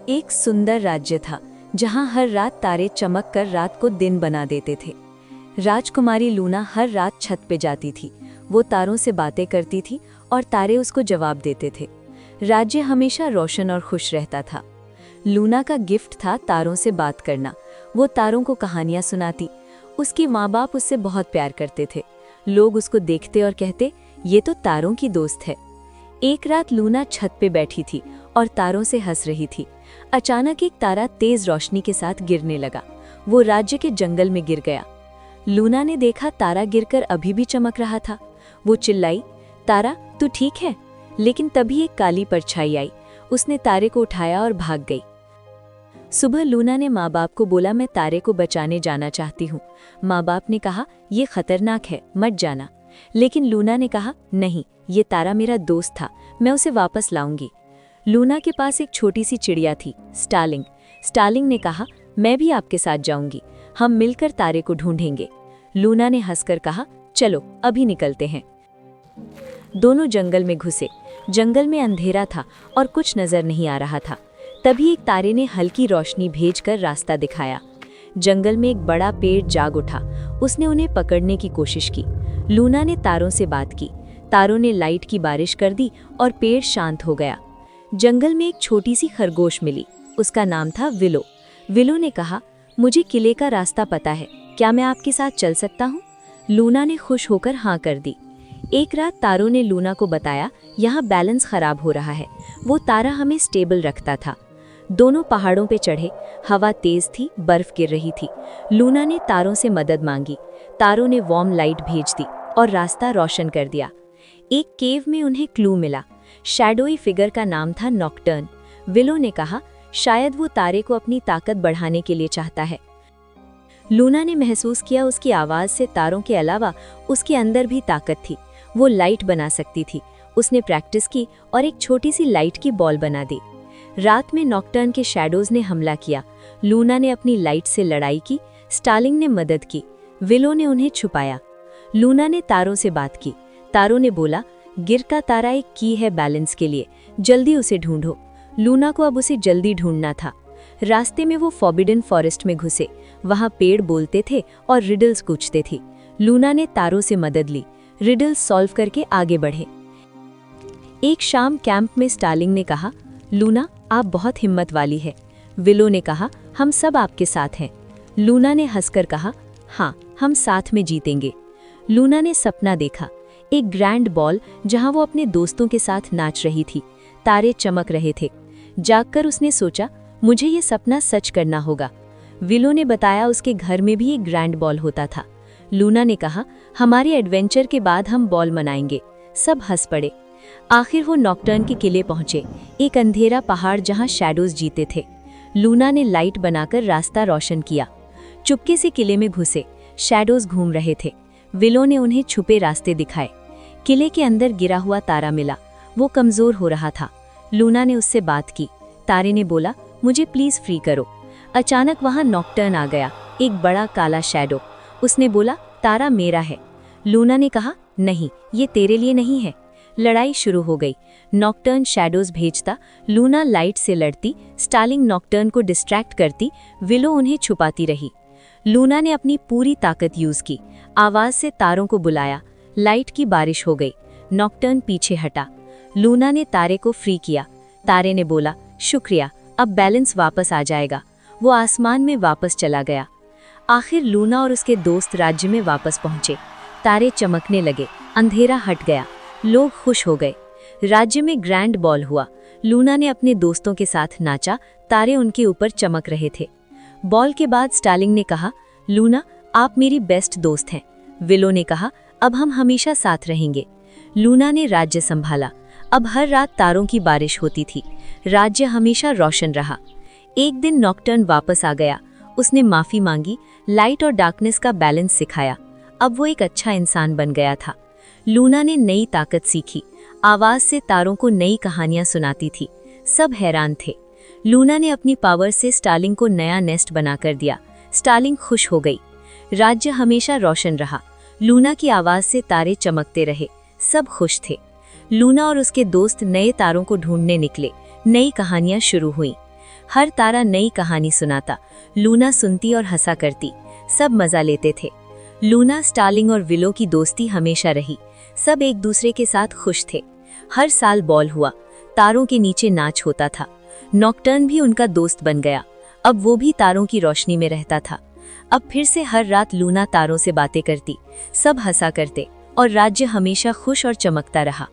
एक सुंदर राज्य था जहां हर रात तारे चमक कर रात को दिन बना देते थे। राजकुमारी लूना हर रात छत पे जाती थी। वो तारों से बातें करती थी और तारे उसको जवाब देते थे। राज्य हमेशा रोशन और खुश रहता था। लूना का गिफ्ट था तारों से बात करना। वो तारों को कहानियां सुनाती। उसके माँ बाप उससे बहुत प्यार करते थे। लोग उसको देखते और कहते, ये तो तारों की दोस्त है। एक रात लूना छत पे बैठी थी और तारों से हंस रही थी। अचानक एक तारा तेज रोशनी के साथ गिरने लगा। वो राज्य के जंगल में गिर गया। लूना ने देखा तारा गिरकर अभी भी चमक रहा था। वो चिल्लाई, तारा तू ठीक है? लेकिन तभी एक काली परछाई आई। उसने तारे को उठाया और भाग गई। सुबह लूना ने माँ बाप को बोला, मैं तारे को बचाने जाना चाहती हूँ। माँ बाप ने कहा, ये खतरनाक है, मत जाना। लेकिन लूना ने कहा, नहीं, ये तारा मेरा दोस्त था, मैं उसे वापस लाऊंगी। लूना के पास एक छोटी सी चिड़िया थी, स्टार्लिंग। स्टार्लिंग ने कहा, मैं भी आपके साथ जाऊंगी, हम मिलकर तारे को ढूंढेंगे। लूना ने हंसकर कहा, चलो अभी निकलते हैं। दोनों जंगल में घुसे। जंगल में अंधेरा था और कुछ नजर नहीं आ रहा था। तभी एक तारे ने हल्की रोशनी भेजकर रास्ता दिखाया। जंगल में एक बड़ा पेड़ जाग उठा। उसने उन्हें पकड़ने की कोशिश की। लूना ने तारों से बात की। तारों ने लाइट की बारिश कर दी और पेड़ शांत हो गया। जंगल में एक छोटी सी खरगोश मिली। उसका नाम था विलो। विलो ने कहा, मुझे किले का रास्ता पता है, क्या मैं आपके साथ चल सकता हूँ? लूना ने खुश होकर हाँ कर दी। एक रात तारों ने लूना को बताया, यहाँ बैलेंस खराब हो रहा है। वो तारा हमें स्टेबल रखता था। दोनों पहाड़ों पे चढ़े। हवा तेज थी, बर्फ गिर रही थी। लूना ने तारों से मदद मांगी। तारों ने वार्म लाइट भेज दी और रास्ता रोशन कर दिया। एक केव में उन्हें क्लू मिला। शैडोई फिगर का नाम था नॉकटर्न। विलो ने कहा, शायद वो तारे को अपनी ताकत बढ़ाने के लिए चाहता है। लूना ने महसूस किया उसकी आवाज से तारों के अलावा उसके अंदर भी ताकत थी। वो लाइट बना सकती थी। उसने प्रैक्टिस की और एक छोटी सी लाइट की बॉल बना दी। रात में नॉकटर्न के शैडोज ने हमला किया। लूना ने अपनी लाइट से लड़ाई की। स्टार्लिंग ने मदद की। विलो ने उन्हें छुपाया। लूना ने तारों से बात की। तारों ने बोला, गिर का तारा एक की है बैलेंस के लिए, जल्दी उसे ढूंढो। लूना को अब उसे जल्दी ढूंढना था। रास्ते में वो फॉरबिडन फॉरेस्ट में घुसे। वहां पेड़ बोलते थे और रिडल्स पूछते थे। लूना ने तारों से मदद ली। रिडल्स सॉल्व करके आगे बढ़े। एक शाम कैंप में स्टार्लिंग ने कहा, लूना आप बहुत हिम्मत वाली है। विलो ने कहा, हम सब आपके साथ हैं। लूना ने हंसकर कहा, हाँ, हम साथ में जीतेंगे। लूना ने सपना देखा, एक ग्रैंड बॉल जहां वो अपने दोस्तों के साथ नाच रही थी। तारे चमक रहे थे। जागकर उसने सोचा, मुझे ये सपना सच करना होगा। विलो ने बताया, उसके घर में भी एक ग्रैंड बॉल होता था। लूना ने कहा, हमारे एडवेंचर के बाद हम बॉल मनाएंगे। सब हंस पड़े। आखिर वो नॉकटर्न के किले पहुंचे, एक अंधेरा पहाड़ जहां शैडोज जीते थे। लूना ने लाइट बनाकर रास्ता रोशन किया। चुपके से किले में घुसे। शैडोज घूम रहे थे। विलो ने उन्हें छुपे रास्ते दिखाए। किले के अंदर गिरा हुआ तारा मिला। वो कमजोर हो रहा था। लूना ने उससे बात की। तारे ने बोला, मुझे प्लीज फ्री करो। अचानक वहां नॉकटर्न आ गया, एक बड़ा काला शैडो। उसने बोला, तारा मेरा है। लूना ने कहा, नहीं, ये तेरे लिए नहीं है। लड़ाई शुरू हो गई। नॉकटर्न शैडोज भेजता, लूना लाइट से लड़ती। स्टार्लिंग नॉकटर्न को डिस्ट्रैक्ट करती। विलो उन्हें छुपाती रही। लूना ने अपनी पूरी ताकत यूज की। आवाज से तारों को बुलाया। लाइट की बारिश हो गई। नॉकटर्न पीछे हटा। लूना ने तारे को फ्री किया। तारे ने बोला, शुक्रिया, अब बैलेंस वापस आ जाएगा। वो आसमान में वापस चला गया। आखिर लूना और उसके दोस्त राज्य में वापस पहुंचे। तारे चमकने लगे। अंधेरा हट गया। लोग खुश हो गए। राज्य में ग्रैंड बॉल हुआ। लूना ने अपने दोस्तों के साथ नाचा। तारे उनके ऊपर चमक रहे थे। बॉल के बाद स्टार्लिंग ने कहा, लूना आप मेरी बेस्ट दोस्त हैं। विलो ने कहा, अब हम हमेशा साथ रहेंगे। लूना ने राज्य संभाला। अब हर रात तारों की बारिश होती थी। राज्य हमेशा रोशन रहा। एक दिन नॉकटर्न वापस आ गया। उसने माफी मांगी। लाइट और डार्कनेस का बैलेंस सिखाया। अब वो एक अच्छा इंसान बन गया था। लूना ने नई ताकत सीखी। आवाज से तारों को नई कहानियां सुनाती थी। सब हैरान थे। लूना ने अपनी पावर से स्टार्लिंग को नया नेस्ट बनाकर दिया। स्टार्लिंग खुश हो गई। राज्य हमेशा रोशन रहा। लूना की आवाज से तारे चमकते रहे। सब खुश थे। लूना और उसके दोस्त नए तारों को ढूंढने निकले। नई कहानियां शुरू हुई। हर तारा नई कहानी सुनाता, लूना सुनती और हंसा करती। सब मजा लेते थे। लूना, स्टार्लिंग और विलो की दोस्ती हमेशा रही। सब एक दूसरे के साथ खुश थे। हर साल बॉल हुआ, तारों के नीचे नाच होता था। नॉकटर्न भी उनका दोस्त बन गया। अब वो भी तारों की रोशनी में रहता था। अब फिर से हर रात लूना तारों से बातें करती, सब हंसा करते और राज्य हमेशा खुश और चमकता रहा।